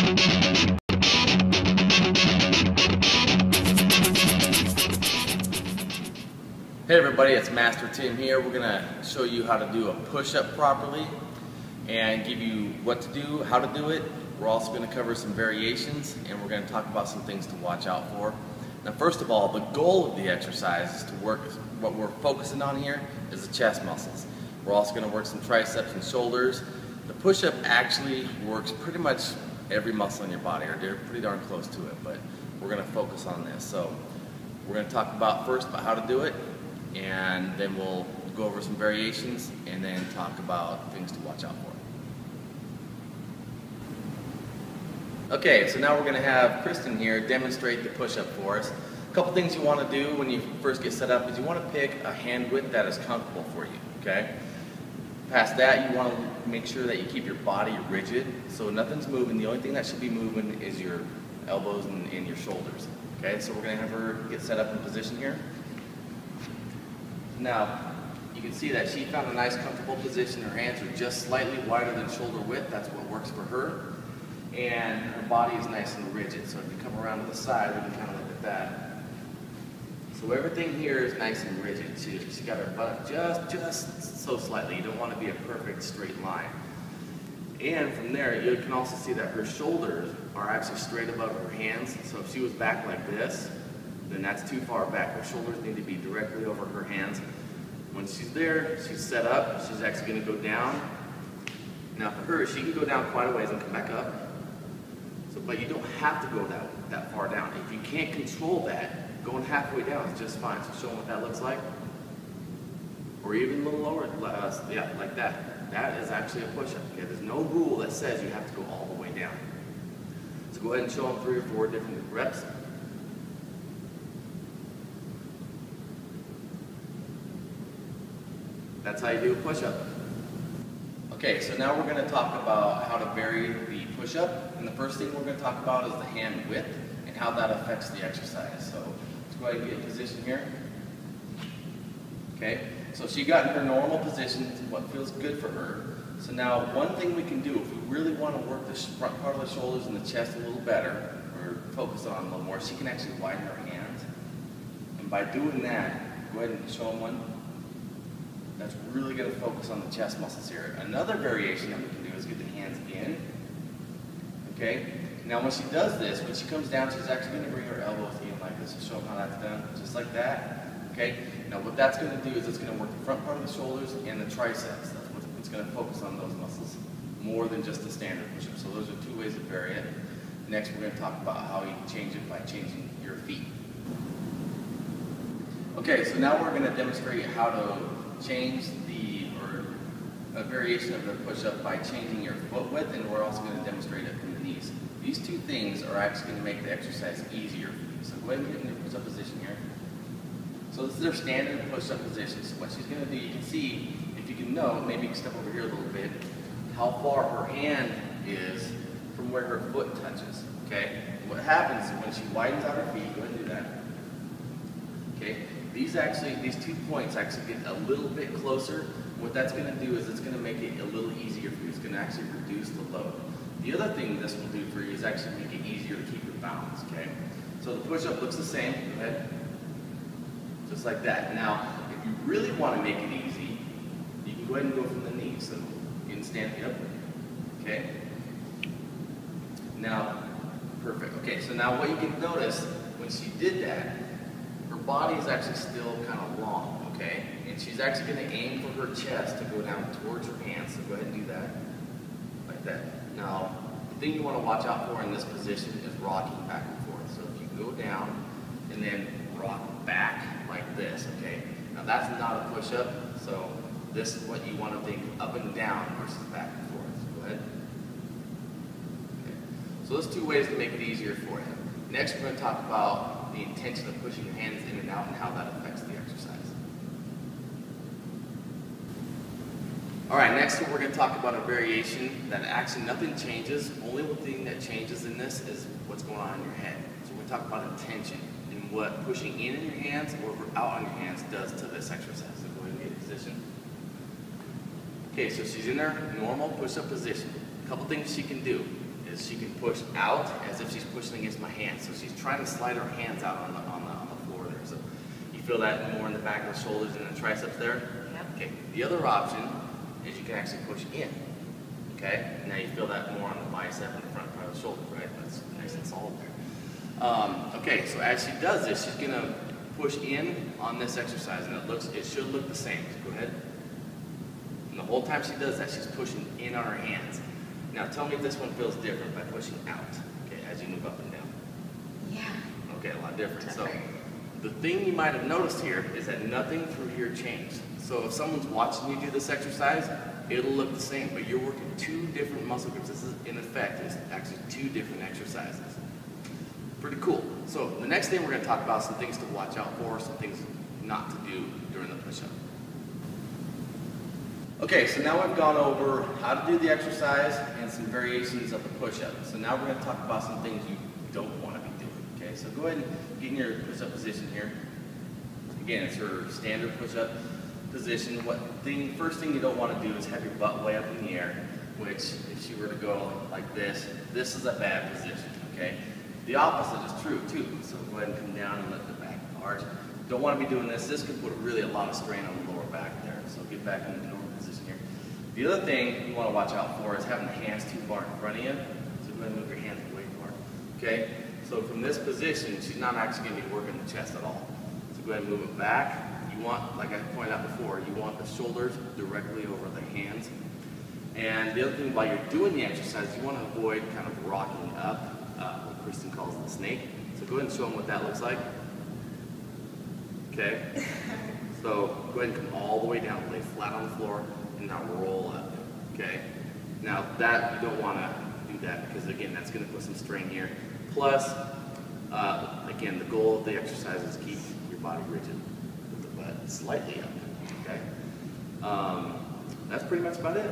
Hey everybody, it's Master Tim here. We're going to show you how to do a push-up properly and give you what to do, how to do it. We're also going to cover some variations, and we're going to talk about some things to watch out for. Now first of all, the goal of the exercise is to work, what we're focusing on here is the chest muscles. We're also going to work some triceps and shoulders. The push-up actually works pretty much every muscle in your body, or they're pretty darn close to it, but we're going to focus on this. So we're going to talk about first about how to do it, and then we'll go over some variations and then talk about things to watch out for. Okay, so now we're going to have Kristen here demonstrate the push-up for us. A couple things you want to do when you first get set up is you want to pick a hand width that is comfortable for you, okay? Past that, you want to make sure that you keep your body rigid, so nothing's moving. The only thing that should be moving is your elbows and your shoulders, okay? So we're going to have her get set up in position here. Now, you can see that she found a nice comfortable position. Her hands are just slightly wider than shoulder width. That's what works for her. And her body is nice and rigid. So if you come around to the side, we can kind of look at that. So everything here is nice and rigid. She's got her butt just so slightly. You don't want to be a perfect straight line. And from there, you can also see that her shoulders are actually straight above her hands. So if she was back like this, then that's too far back. Her shoulders need to be directly over her hands. When she's there, she's set up, she's actually going to go down. Now for her, she can go down quite a ways and come back up. So, but you don't have to go that far down. If you can't control that, going halfway down is just fine. So show them what that looks like. Or even a little lower, yeah, like that. That is actually a push-up. Okay? There's no rule that says you have to go all the way down. So go ahead and show them 3 or 4 different reps. That's how you do a push-up. Okay, so now we're going to talk about how to vary the push-up. And the first thing we're going to talk about is the hand width and how that affects the exercise. So let's go ahead and get in position here. Okay, so she got in her normal position, what feels good for her. So now one thing we can do if we really want to work the front part of the shoulders and the chest a little better, or focus on a little more, she can actually widen her hands. And by doing that, go ahead and show them one. That's really going to focus on the chest muscles here. Another variation that we can do is get the hands in. Okay? Now when she does this, when she comes down, she's actually going to bring her elbows in like this. So show them how that's done. Just like that. Okay? Now what that's going to do is it's going to work the front part of the shoulders and the triceps. That's what it's going to focus on, those muscles, more than just the standard push-up. So those are 2 ways to vary it. Next we're going to talk about how you can change it by changing your feet. Okay, so now we're going to demonstrate how to change a variation of the push-up by changing your foot width, and we're also going to demonstrate it from the knees. These 2 things are actually going to make the exercise easier for you. So go ahead and get in your push-up position here. So this is their standard push-up position. So what she's going to do, you can see, if you can note, maybe you can step over here a little bit, how far her hand is from where her foot touches. Okay? And what happens is when she widens out her feet, go ahead and do that. Okay? These 2 points actually get a little bit closer. What that's going to do is it's going to make it a little easier for you. It's going to actually reduce the load. The other thing this will do for you is actually make it easier to keep your balance, okay? So the push-up looks the same, go ahead. Just like that. Now, if you really want to make it easy, you can go ahead and go from the knees. So you can stand up, okay? Now, perfect. Okay, so now what you can notice when she did that, her body is actually still kind of long, okay? And she's actually going to aim for her chest to go down towards her hands. So go ahead and do that, like that. Now, the thing you want to watch out for in this position is rocking back and forth. So if you go down and then rock back like this, okay? Now that's not a push-up, so this is what you want to think up and down versus back and forth. So go ahead. Okay. So those 2 ways to make it easier for you. Next, we're going to talk about the intention of pushing your hands in and out and how that affects the exercise. Alright, next we're going to talk about a variation that actually nothing changes. Only one thing that changes in this is what's going on in your head. So we're going to talk about intention and what pushing in your hands or out on your hands does to this exercise. So go ahead and get in position. Okay, so she's in her normal push-up position. A couple things she can do is she can push out as if she's pushing against my hands. So she's trying to slide her hands out on the floor there. So you feel that more in the back of the shoulders and the triceps there? Yep. Okay. The other option is you can actually push in. Okay? Now you feel that more on the bicep and the front part of the shoulder, right? That's nice and solid there. Okay, so as she does this, she's gonna push in on this exercise, and it should look the same. So go ahead. And the whole time she does that, she's pushing in on her hands. Now tell me if this one feels different by pushing out, okay, as you move up and down. Yeah. Okay, a lot different. So the thing you might have noticed here is that nothing through here changed. So if someone's watching you do this exercise, it'll look the same, but you're working two different muscle groups. This is, in effect, is actually two different exercises. Pretty cool. So the next thing we're going to talk about some things to watch out for, some things not to do during the push-up. Okay, so now we've gone over how to do the exercise and some variations of the push-up. So now we're going to talk about some things you don't want to be doing. Okay, so go ahead and get in your push-up position here. Again, it's your standard push-up position. First thing you don't want to do is have your butt way up in the air, which if she were to go like this is a bad position, okay? The opposite is true too, so go ahead and come down and let the back arch. Don't want to be doing this. This could put really a lot of strain on the lower back there, so get back in the normal position here. The other thing you want to watch out for is having the hands too far in front of you, so go ahead and move your hands away far, okay? So from this position, she's not actually going to be working the chest at all. So go ahead and move it back. You want, like I pointed out before, you want the shoulders directly over the hands. And the other thing while you're doing the exercise, you want to avoid kind of rocking up, what Kristen calls the snake. So go ahead and show them what that looks like. Okay? So go ahead and come all the way down, lay flat on the floor, and now roll up. Okay? Now that, you don't want to do that because again, that's going to put some strain here. Plus, again, the goal of the exercise is to keep your body rigid with the butt slightly up. Okay? That's pretty much about it.